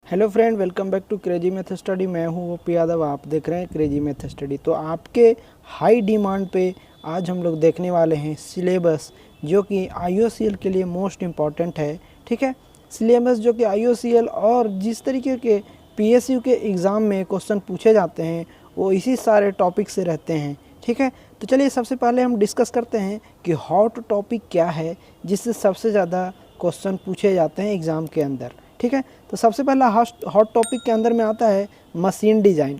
Hello friend, welcome back to crazy math study. मैं हूं OP Yadav, आप देख रहे हैं क्रेजी मैथ स्टडी। तो आपके हाई डिमांड पे आज हम लोग देखने वाले हैं सिलेबस, जो कि आईओसीएल के लिए मोस्ट इम्पॉर्टेंट है। ठीक है, सिलेबस जो कि आईओसीएल और जिस तरीके के पीएसयू के एग्ज़ाम में क्वेश्चन पूछे जाते हैं वो इसी सारे टॉपिक से रहते हैं। ठीक है, तो चलिए सबसे पहले हम डिस्कस करते हैं कि हॉट टॉपिक क्या है जिससे सबसे ज़्यादा क्वेश्चन पूछे जाते हैं एग्ज़ाम के अंदर। ठीक है, तो सबसे पहला हॉट टॉपिक के अंदर में आता है machine design,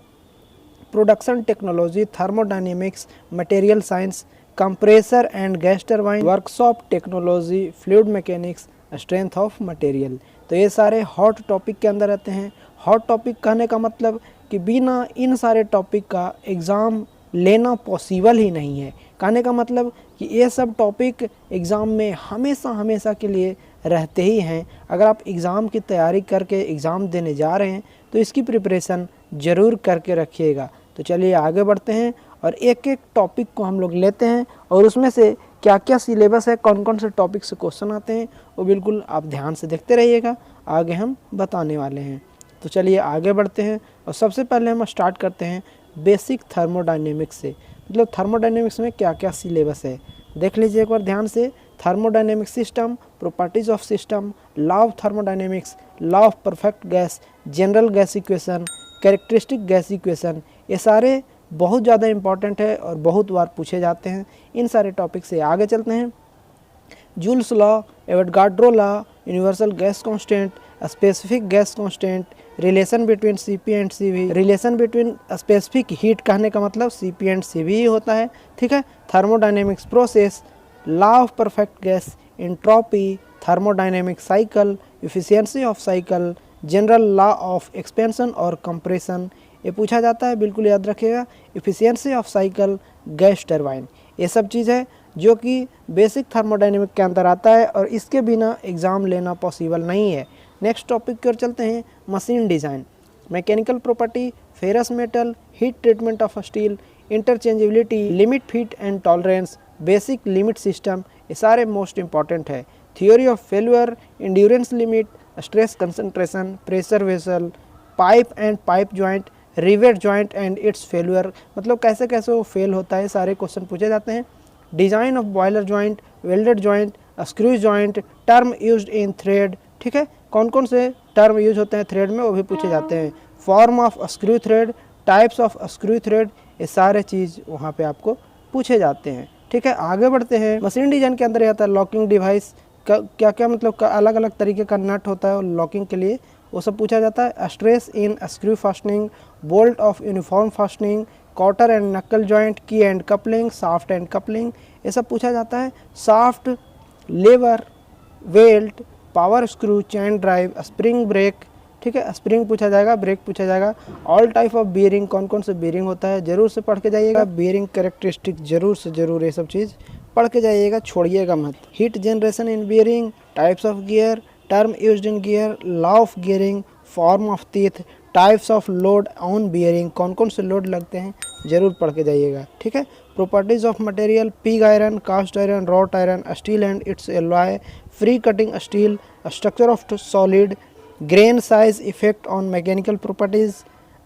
production technology, thermodynamics, material science, compressor and gas turbine, workshop technology, fluid mechanics, strength of material. तो ये सारे हॉट टॉपिक के अंदर रहते हैं। हॉट टॉपिक कहने का मतलब कि बिना इन सारे टॉपिक का एग्ज़ाम लेना पॉसिबल ही नहीं है। कहने का मतलब कि ये सब टॉपिक एग्ज़ाम में हमेशा हमेशा के लिए रहते ही हैं। अगर आप एग्ज़ाम की तैयारी करके एग्ज़ाम देने जा रहे हैं तो इसकी प्रिपरेशन ज़रूर करके रखिएगा। तो चलिए आगे बढ़ते हैं और एक एक टॉपिक को हम लोग लेते हैं और उसमें से क्या क्या सिलेबस है, कौन कौन से टॉपिक से क्वेश्चन आते हैं, वो बिल्कुल आप ध्यान से देखते रहिएगा, आगे हम बताने वाले हैं। तो चलिए आगे बढ़ते हैं और सबसे पहले हम स्टार्ट करते हैं बेसिक थर्मोडायनेमिक्स से। मतलब थर्मोडायनेमिक्स में क्या क्या सिलेबस है देख लीजिए एक बार ध्यान से। Thermodynamic system, properties of system, law of thermodynamics, law of perfect gas, general gas equation, characteristic gas equation, ये सारे बहुत ज़्यादा इंपॉर्टेंट है और बहुत बार पूछे जाते हैं। इन सारे टॉपिक से आगे चलते हैं। Joules law, Avogadro law, universal gas constant, specific gas constant, relation between CP and CV, relation between specific heat कहने का मतलब सीपी एंड सीवी ही होता है। ठीक है, thermodynamics process, law of perfect gas, entropy, thermodynamic cycle, efficiency of cycle, general law of expansion और compression, ये पूछा जाता है, बिल्कुल याद रखिएगा। Efficiency of cycle, gas turbine, ये सब चीज़ है जो कि बेसिक थर्मोडायनेमिक के अंदर आता है और इसके बिना एग्ज़ाम लेना पॉसिबल नहीं है। नेक्स्ट टॉपिक की ओर चलते हैं, machine design, mechanical property, ferrous metal, heat treatment of steel, interchangeability, limit fit and tolerance, basic limit system, ये सारे मोस्ट इंपॉर्टेंट है। Theory of failure, endurance limit, stress concentration, pressure vessel, pipe and pipe joint, rivet joint and it's failure, मतलब कैसे कैसे वो fail होता है, सारे क्वेश्चन पूछे जाते हैं। Design of boiler joint, welded joint, screw joint, term used in thread. ठीक है, कौन कौन से टर्म यूज होते हैं थ्रेड में वो भी पूछे जाते हैं। Form of screw thread, types of screw thread, ये सारे चीज़ वहाँ पे आपको पूछे जाते हैं। ठीक है, आगे बढ़ते हैं। मशीन डिजाइन के अंदर आता है लॉकिंग डिवाइस, क्या क्या मतलब अलग अलग तरीके का नट होता है और लॉकिंग के लिए वो सब पूछा जाता है। Stress in screw fastening, bolt of uniform fastening, cotter and knuckle joint, key and coupling, shaft and coupling, ये सब पूछा जाता है। Shaft, lever, belt, power screw, chain drive, spring brake. ठीक है, स्प्रिंग पूछा जाएगा, ब्रेक पूछा जाएगा। ऑल टाइप ऑफ बियरिंग, कौन कौन से बियरिंग होता है जरूर से पढ़ के जाइएगा। बियरिंग कैरेक्टरिस्टिक जरूर से जरूर ये सब चीज़ पढ़ के जाइएगा, छोड़िएगा मत। Heat generation in bearing, types of gear, term used in gear, law of gearing, form of teeth, types of load on bearing, कौन कौन से लोड लगते हैं जरूर पढ़ के जाइएगा। ठीक है, properties of material, pig iron, cast iron, wrought iron, steel and its alloy, free cutting steel, structure of solid, grain size effect on mechanical properties,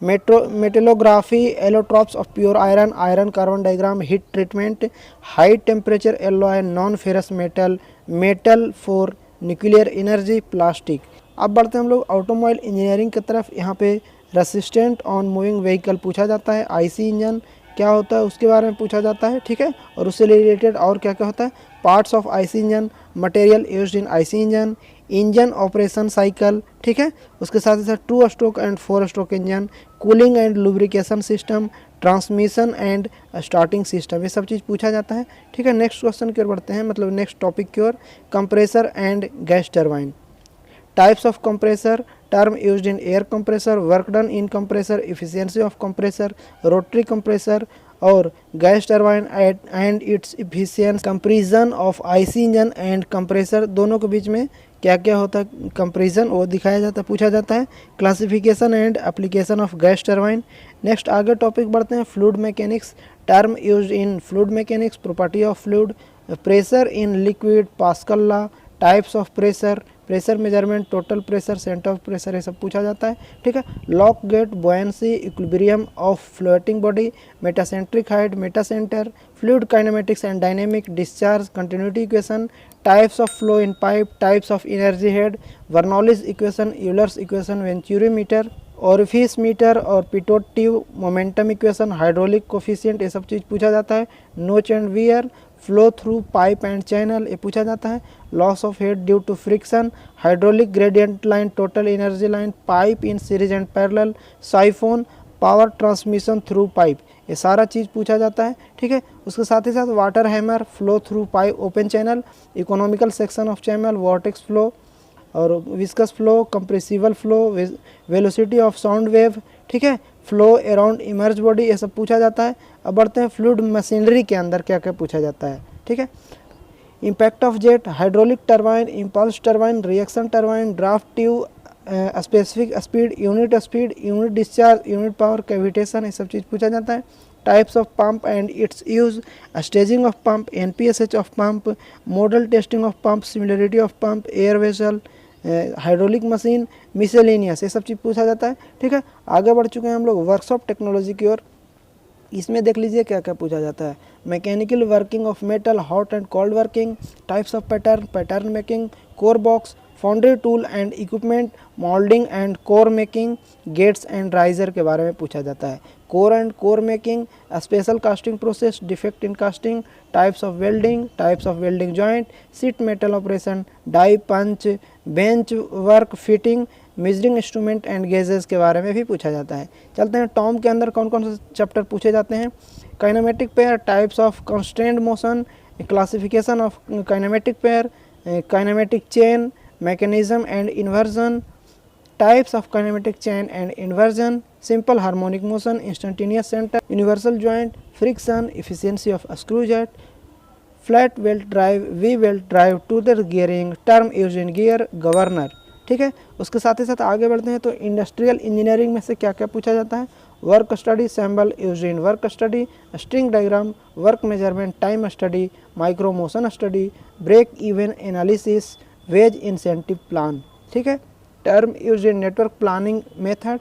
metallography, allotropes of pure iron, iron carbon diagram, heat treatment, high temperature alloy, non ferrous metal, metal for nuclear energy, plastic. अब बढ़ते हैं हम लोग automobile engineering की तरफ। यहाँ पे resistant on moving vehicle पूछा जाता है। आईसी इंजन क्या होता है उसके बारे में पूछा जाता है। ठीक है, और उससे रिलेटेड और क्या क्या होता है, parts of IC engine, material used in IC engine, engine operation cycle. ठीक है, उसके साथ ही साथ 2 stroke and 4 stroke engine, cooling and lubrication system, transmission and starting system, ये सब चीज़ पूछा जाता है। ठीक है, नेक्स्ट क्वेश्चन की ओर बढ़ते हैं, मतलब नेक्स्ट टॉपिक की ओर। Compressor and gas turbine, types of compressor, term used in air compressor, work done in compressor, efficiency of compressor, rotary compressor और gas turbine and its efficiency, comparison of IC engine and compressor, दोनों के बीच में क्या क्या होता है comparison वो दिखाया जाता है, पूछा जाता है। Classification and application of gas turbine. Next आगे टॉपिक बढ़ते हैं, fluid mechanics, term used in fluid mechanics, property of fluid, pressure in liquid, Pascal law, types of pressure, pressure measurement, total pressure, centre of pressure, ये सब पूछा जाता है। ठीक है, lock gate, buoyancy, equilibrium of floating body, metacentric height, meta centre, fluid kinematics and dynamic, discharge, continuity equation, types of flow in pipe, types of energy head, bernoulli's equation, euler's equation, venturi meter, orifice meter और pitot tube momentum equation, hydraulic coefficient, ये सब चीज़ पूछा जाता है। Notch and weir, flow through pipe and channel, ये पूछा जाता है। Loss of head due to friction, hydraulic gradient line, total energy line, pipe in series and parallel, siphon, power transmission through pipe, ये सारा चीज़ पूछा जाता है। ठीक है, उसके साथ ही साथ water hammer, flow through pipe open channel, economical section of channel, vortex flow और viscous flow, compressible flow, velocity of sound wave. ठीक है, फ्लो अराउंड इमर्ज बॉडी, ये सब पूछा जाता है। अब बढ़ते हैं फ्लूइड मशीनरी के अंदर क्या क्या पूछा जाता है। ठीक है, impact of jet, hydraulic turbine, impulse turbine, reaction turbine, draft tube, specific speed, unit discharge, unit power, cavitation, ये सब चीज़ पूछा जाता है। Types of pump and it's use, staging of pump, NPSH of pump, model testing of pump, similarity of pump, air vessel, hydraulic machine, miscellaneous, ये सब चीज़ पूछा जाता है। ठीक है, आगे बढ़ चुके हैं हम लोग वर्कशॉप टेक्नोलॉजी की ओर। इसमें देख लीजिए क्या क्या पूछा जाता है। Mechanical working of metal, hot and cold working, types of pattern, pattern making, core box, foundry tool and equipment, moulding and core making, gates and riser के बारे में पूछा जाता है। Core and core making, special casting process, defect in casting, types of welding joint, sheet metal operation, die punch, bench work, fitting, measuring instrument and gauges के बारे में भी पूछा जाता है। चलते हैं टॉम के अंदर कौन कौन से चैप्टर पूछे जाते हैं। Kinematic pair, types of constraint motion, classification of kinematic pair, kinematic chain, mechanism and inversion, types of kinematic chain and inversion, simple harmonic motion, instantaneous centre, universal joint, friction, efficiency of screw jet, flat belt drive, V belt drive, toothed gearing, term use in gear, governor. ठीक है, उसके साथ ही साथ आगे बढ़ते हैं तो इंडस्ट्रियल इंजीनियरिंग में से क्या क्या पूछा जाता है। Work study, symbol use in work study, string diagram, work measurement, time study, micro motion study, break even analysis, wage incentive plan. ठीक है, term use in network planning method,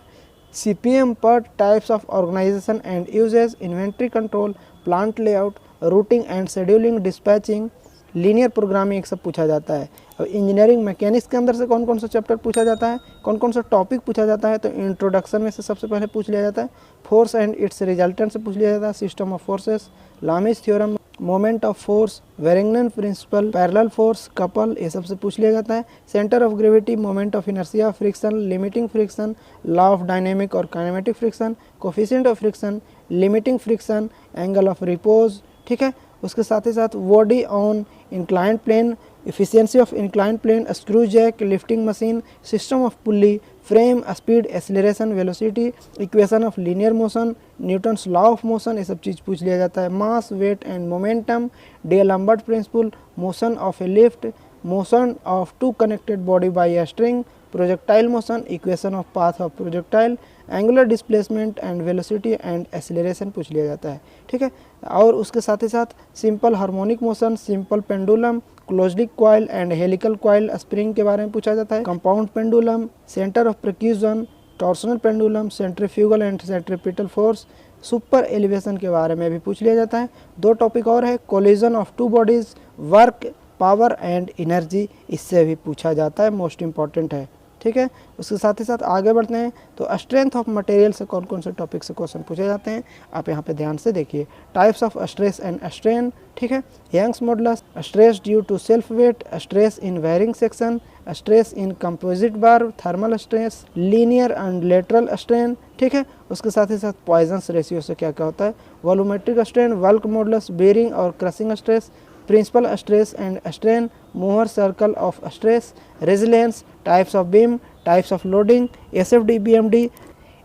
CPM पर, types of organisation and uses, inventory control, plant layout, routing and scheduling, dispatching, linear programming, एक सब पूछा जाता है। अब engineering mechanics के अंदर से कौन कौन सा चैप्टर पूछा जाता है, कौन कौन सा टॉपिक पूछा जाता है, तो इंट्रोडक्शन में से सबसे पहले पूछ लिया जाता है। फोर्स एंड इट्स रिजल्टेंट से पूछ लिया जाता है। System of forces, Lami's theorem, moment of force, वेरिंगटन प्रिंसिपल, पैरेलल फोर्स, कपल, ये सब से पूछ लिया जाता है। Centre of gravity, moment of inertia, friction, limiting friction, law of dynamic और kinematic friction, coefficient of friction, limiting friction, angle of repose. ठीक है, उसके साथ ही साथ body on inclined plane, efficiency of inclined plane, screw jack, lifting machine, system of pulley, frame, speed, acceleration, velocity, equation of linear motion, Newton's law of motion, ये सब चीज़ पूछ लिया जाता है। mass, weight and momentum, D'Alembert principle, motion of a lift, motion of two connected body by a string, projectile motion, equation of path of projectile, angular displacement and velocity and acceleration पूछ लिया जाता है। ठीक है, और उसके साथ ही साथ simple harmonic motion, simple pendulum, closed coil and helical coil spring के बारे में पूछा जाता है। Compound pendulum, centre of percussion, torsional pendulum, centrifugal and centripetal force, super elevation के बारे में भी पूछ लिया जाता है। दो टॉपिक और है, collision of two bodies, work, power and energy, इससे भी पूछा जाता है, मोस्ट इंपॉर्टेंट है। ठीक है, उसके साथ ही साथ आगे बढ़ते हैं तो स्ट्रेंथ ऑफ मटेरियल से कौन कौन से टॉपिक से क्वेश्चन पूछे जाते हैं, आप यहाँ पे ध्यान से देखिए। Types of stress and strain, ठीक है, young's modulus, stress due to self weight, stress in varying section, stress in composite bar, thermal stress, linear and lateral strain. ठीक है, उसके साथ ही साथ पॉइजन्स रेशियो से क्या क्या होता है, volumetric strain, bulk modulus, bearing और crushing stress, principal stress and strain, Mohr circle of stress, resilience, types of beam, types of loading, SFD BMD,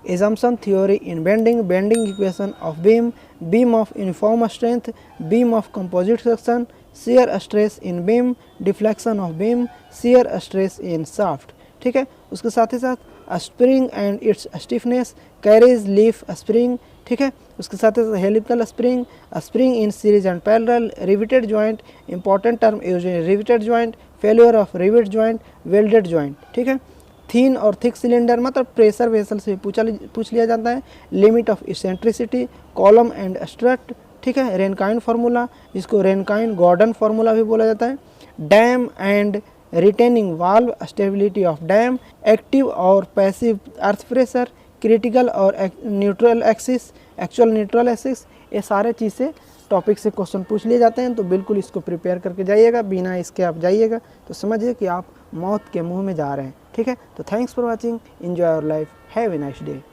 assumption theory in bending, bending equation of beam, beam of uniform strength, beam of composite section, shear stress in beam, deflection of beam, shear stress in shaft। ठीक है, उसके साथ ही साथ spring and its stiffness, carriage leaf spring. ठीक है, उसके साथ ही helical spring, spring in series and parallel, riveted joint, important term use in riveted joint, failure of rivet joint, welded joint, ठीक है। थीन और थिक सिलेंडर मतलब pressure vessel से पूछ लिया जाता है। Limit of eccentricity, column and strut, ठीक है। रेनकाइन फार्मूला, इसको रेनकाइन गॉर्डन फार्मूला भी बोला जाता है। Dam and retaining valve, stability of dam, active और पैसिव अर्थ प्रेशर, क्रिटिकल और neutral axis, actual neutral axis, ये सारे चीज़ से टॉपिक से क्वेश्चन पूछ लिए जाते हैं। तो बिल्कुल इसको प्रिपेयर करके जाइएगा, बिना इसके आप जाइएगा तो समझिए कि आप मौत के मुंह में जा रहे हैं, ठीक है। तो thanks for watching, enjoy your life, have a nice day.